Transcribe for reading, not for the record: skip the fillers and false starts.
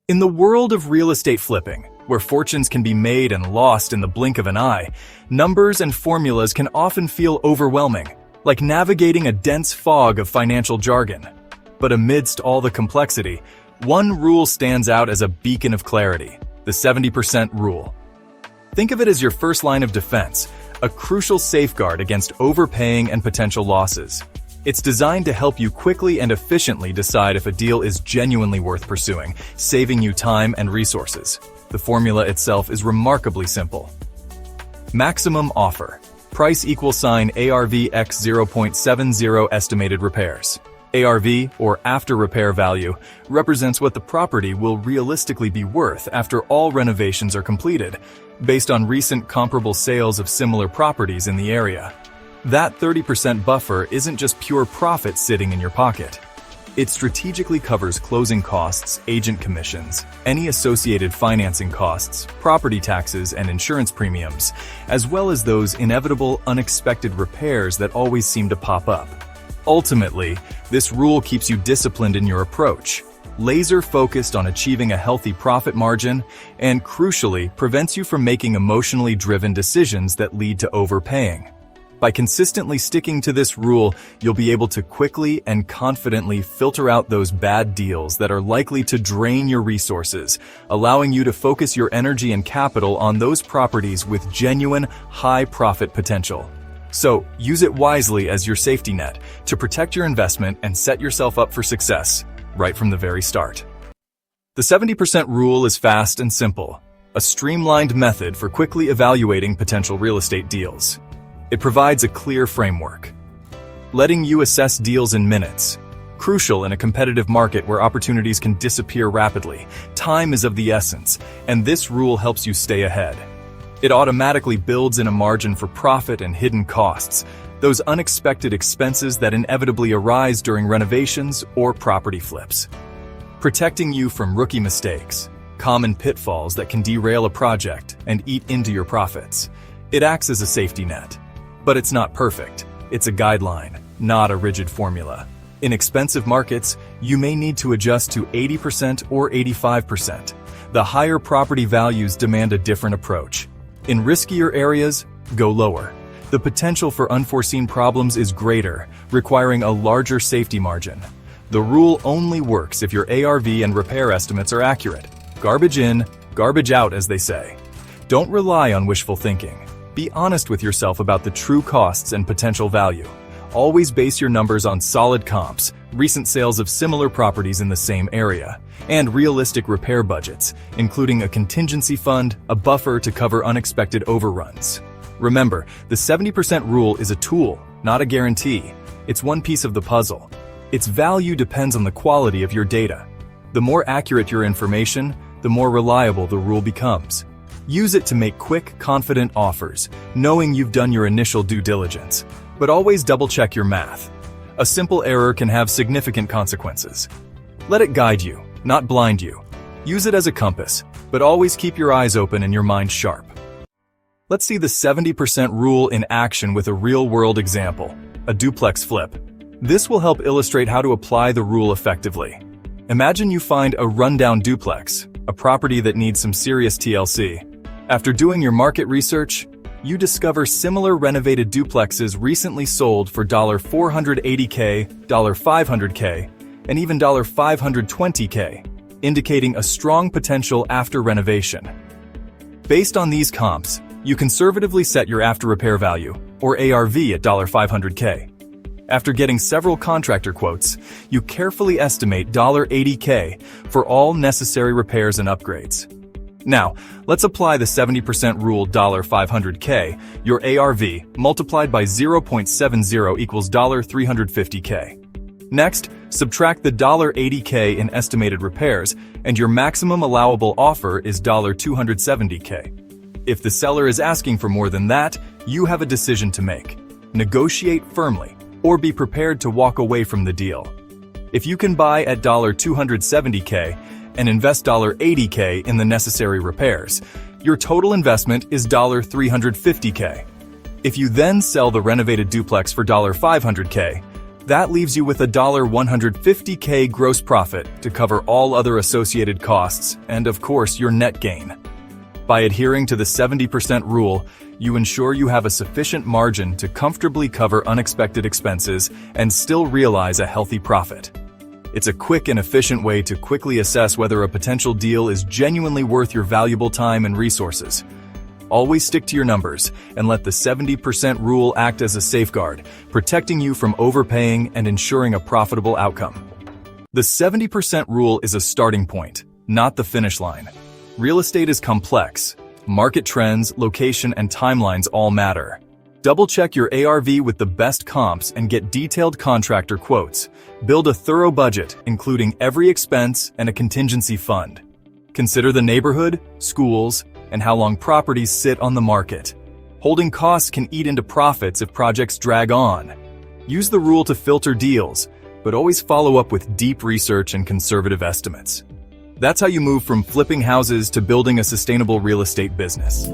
In the world of real estate flipping, where fortunes can be made and lost in the blink of an eye, numbers and formulas can often feel overwhelming, like navigating a dense fog of financial jargon. But amidst all the complexity, one rule stands out as a beacon of clarity: the 70% rule. Think of it as your first line of defense, a crucial safeguard against overpaying and potential losses. It's designed to help you quickly and efficiently decide if a deal is genuinely worth pursuing, saving you time and resources. The formula itself is remarkably simple. Maximum offer. Price equals ARV x 0.70 estimated repairs. ARV, or after repair value, represents what the property will realistically be worth after all renovations are completed, based on recent comparable sales of similar properties in the area. That 30% buffer isn't just pure profit sitting in your pocket. It strategically covers closing costs, agent commissions, any associated financing costs, property taxes, and insurance premiums, as well as those inevitable, unexpected repairs that always seem to pop up. Ultimately, this rule keeps you disciplined in your approach, laser-focused on achieving a healthy profit margin, and crucially, prevents you from making emotionally driven decisions that lead to overpaying. By consistently sticking to this rule, you'll be able to quickly and confidently filter out those bad deals that are likely to drain your resources, allowing you to focus your energy and capital on those properties with genuine, high profit potential. So, use it wisely as your safety net to protect your investment and set yourself up for success, right from the very start. The 70% rule is fast and simple, a streamlined method for quickly evaluating potential real estate deals. It provides a clear framework, letting you assess deals in minutes. Crucial in a competitive market where opportunities can disappear rapidly, time is of the essence, and this rule helps you stay ahead. It automatically builds in a margin for profit and hidden costs, those unexpected expenses that inevitably arise during renovations or property flips, protecting you from rookie mistakes, common pitfalls that can derail a project and eat into your profits. It acts as a safety net. But it's not perfect. It's a guideline, not a rigid formula. In expensive markets, you may need to adjust to 80% or 85%. The higher property values demand a different approach. In riskier areas, go lower. The potential for unforeseen problems is greater, requiring a larger safety margin. The rule only works if your ARV and repair estimates are accurate. Garbage in, garbage out, as they say. Don't rely on wishful thinking. Be honest with yourself about the true costs and potential value. Always base your numbers on solid comps, recent sales of similar properties in the same area, and realistic repair budgets, including a contingency fund, a buffer to cover unexpected overruns. Remember, the 70% rule is a tool, not a guarantee. It's one piece of the puzzle. Its value depends on the quality of your data. The more accurate your information, the more reliable the rule becomes. Use it to make quick, confident offers, knowing you've done your initial due diligence. But always double-check your math. A simple error can have significant consequences. Let it guide you, not blind you. Use it as a compass, but always keep your eyes open and your mind sharp. Let's see the 70% rule in action with a real-world example, a duplex flip. This will help illustrate how to apply the rule effectively. Imagine you find a rundown duplex, a property that needs some serious TLC. After doing your market research, you discover similar renovated duplexes recently sold for $480K, $500K, and even $520K, indicating a strong potential after renovation. Based on these comps, you conservatively set your after repair value, or ARV, at $500K. After getting several contractor quotes, you carefully estimate $80K for all necessary repairs and upgrades. Now, let's apply the 70% rule $500K, your ARV, multiplied by 0.70 equals $350K. Next, subtract the $80K in estimated repairs, and your maximum allowable offer is $270K. If the seller is asking for more than that, you have a decision to make. Negotiate firmly, or be prepared to walk away from the deal. If you can buy at $270K and invest $80K in the necessary repairs, your total investment is $350K. If you then sell the renovated duplex for $500K, That leaves you with a $150K gross profit to cover all other associated costs and, of course, your net gain. By adhering to the 70% rule, you ensure you have a sufficient margin to comfortably cover unexpected expenses and still realize a healthy profit. It's a quick and efficient way to quickly assess whether a potential deal is genuinely worth your valuable time and resources. Always stick to your numbers and let the 70% rule act as a safeguard, protecting you from overpaying and ensuring a profitable outcome. The 70% rule is a starting point, not the finish line. Real estate is complex. Market trends, location, and timelines all matter. Double-check your ARV with the best comps and get detailed contractor quotes. Build a thorough budget, including every expense and a contingency fund. Consider the neighborhood, schools, and how long properties sit on the market. Holding costs can eat into profits if projects drag on. Use the rule to filter deals, but always follow up with deep research and conservative estimates. That's how you move from flipping houses to building a sustainable real estate business.